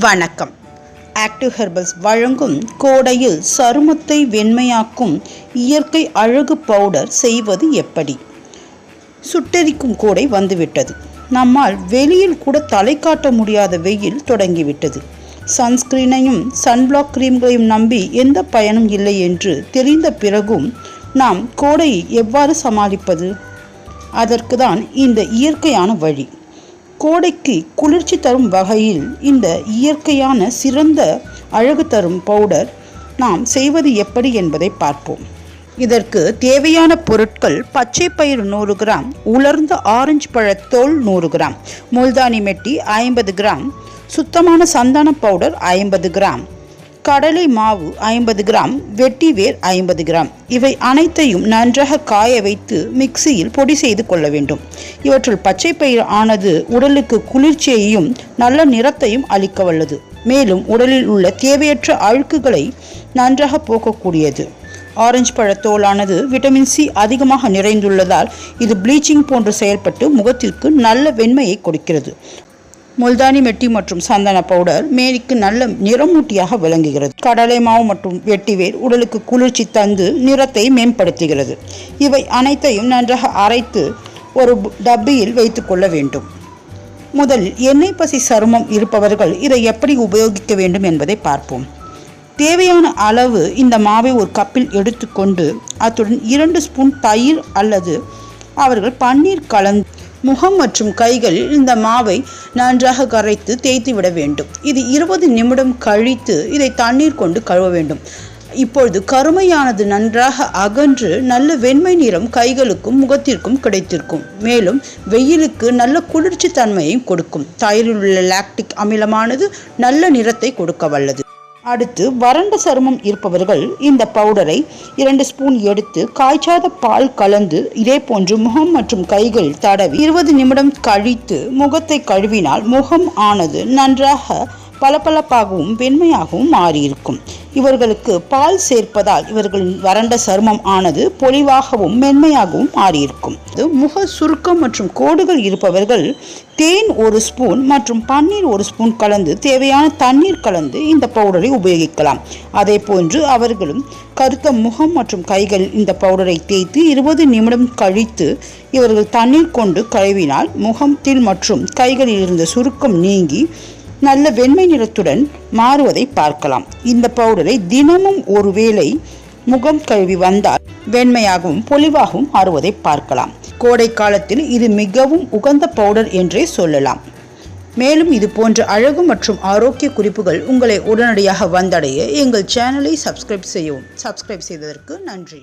வணக்கம். Active herbals வழங்கும் கோடையில் சருமத்தை வெண்மையாக்கும் இயற்கை அழகு பவுடர் செய்வது எப்படி? சுட்டெரிக்கும் கோடை வந்துவிட்டது. நம்மால் வெளியில் கூட தலை காட்ட முடியாத வெயில் தொடங்கிவிட்டது. சன்ஸ்கிரீனையும் சன்பிளாக் கிரீம்களையும் நம்பி எந்த பயனும் இல்லை என்று தெரிந்த பிறகும் நாம் கோடையை எவ்வாறு சமாளிப்பது? அதற்கு தான் இந்த இயற்கையான வழி. கோடைக்கு குளிர்ச்சி தரும் வகையில் இந்த இயற்கையான சிறந்த அழகு தரும் பவுடர் நாம் செய்வது எப்படி என்பதை பார்ப்போம். இதற்கு தேவையான பொருட்கள்: பச்சை பயிறு 100 கிராம், உலர்ந்த ஆரஞ்சு பழத்தோல் 100 கிராம், முல்தானி மெட்டி 50 கிராம், சுத்தமான சந்தன பவுடர் 50 கிராம், கடலை மாவு 50 கிராம், வெட்டி வேர் 50 கிராம். இவை அனைத்தையும் நன்றாக காய வைத்து மிக்சியில் பொடி செய்து கொள்ள வேண்டும். இவற்றுள் பச்சை பயிர் ஆனது உடலுக்கு குளிர்ச்சியையும் நல்ல நிறத்தையும் அளிக்க வல்லது. மேலும் உடலில் உள்ள தேவையற்ற அழுக்குகளை நன்றாக போக்கக்கூடியது. ஆரஞ்சு பழத்தோலானது விட்டமின் சி அதிகமாக நிறைந்துள்ளதால் இது ப்ளீச்சிங் போன்று செயல்பட்டு முகத்திற்கு நல்ல வெண்மையை கொடுக்கிறது. முல்தானி மெட்டி மற்றும் சந்தன பவுடர் மேனிக்கு நல்ல நிறமூட்டியாக விளங்குகிறது. கடலை மாவு மற்றும் வெட்டிவேர் உடலுக்கு குளிர்ச்சி தந்து நிறத்தை மேம்படுத்துகிறது. இவை அனைத்தையும் நன்றாக அரைத்து ஒரு டப்பியில் வைத்து கொள்ள வேண்டும். முதலில் எண்ணெய் பசி சருமம் இருப்பவர்கள் இதை எப்படி உபயோகிக்க வேண்டும் என்பதை பார்ப்போம். தேவையான அளவு இந்த மாவை ஒரு கப்பில் எடுத்துக்கொண்டு அத்துடன் 2 ஸ்பூன் தயிர் அல்லது அவர்கள் பன்னீர் கலந்து முகம் மற்றும் கைகளில் இந்த மாவை நன்றாக கரைத்து தேய்த்து விட வேண்டும். இது 20 நிமிடம் கழித்து இதை தண்ணீர் கொண்டு கழுவ வேண்டும். இப்பொழுது கருமையானது நன்றாக அகன்று நல்ல வெண்மை நிறம் கைகளுக்கும் முகத்திற்கும் கிடைத்திருக்கும். மேலும் வெயிலுக்கு நல்ல குளிர்ச்சி தன்மையையும் கொடுக்கும். தயிரில் உள்ள லாக்டிக் அமிலமானது நல்ல நிறத்தை கொடுக்க வல்லது. அடுத்து வறண்ட சருமம் இருப்பவர்கள் இந்த பவுடரை 2 ஸ்பூன் எடுத்து காய்ச்சாத பால் கலந்து இதே போன்று முகம் மற்றும் கைகளில் தடவி 20 நிமிடம் கழித்து முகத்தை கழுவினால் முகம் ஆனது நன்றாக பளபளப்பாகவும் வெண்மையாகவும் மாறியிருக்கும். இவர்களுக்கு பால் சேர்ப்பதால் இவர்களின் வறண்ட சருமம் ஆனது பொலிவாகவும் மென்மையாகவும் மாறியிருக்கும். முக சுருக்கம் மற்றும் கோடுகள் இருப்பவர்கள் தேன் 1 ஸ்பூன் மற்றும் பன்னீர் 1 ஸ்பூன் கலந்து தேவையான தண்ணீர் கலந்து இந்த பவுடரை உபயோகிக்கலாம். அதே போன்று அவர்களும் கருத்த முகம் மற்றும் கைகளில் இந்த பவுடரை தேய்த்து 20 நிமிடம் கழித்து இவர்கள் தண்ணீர் கொண்டு கழுவினால் முகத்தில் மற்றும் கைகளில் இருந்த சுருக்கம் நீங்கி நல்ல வெண்மை நிறத்துடன் மாறுவதை பார்க்கலாம். இந்த பவுடரை தினமும் ஒருவேளை முகம் கழுவி வந்தால் வெண்மையாகவும் பொலிவாகவும் மாறுவதை பார்க்கலாம். கோடை காலத்தில் இது மிகவும் உகந்த பவுடர் என்றே சொல்லலாம். மேலும் இது போன்ற அழகு மற்றும் ஆரோக்கிய குறிப்புகள் உங்களை உடனடியாக வந்தடைய எங்கள் சேனலை சப்ஸ்கிரைப் செய்யவும். சப்ஸ்கிரைப் செய்ததற்கு நன்றி.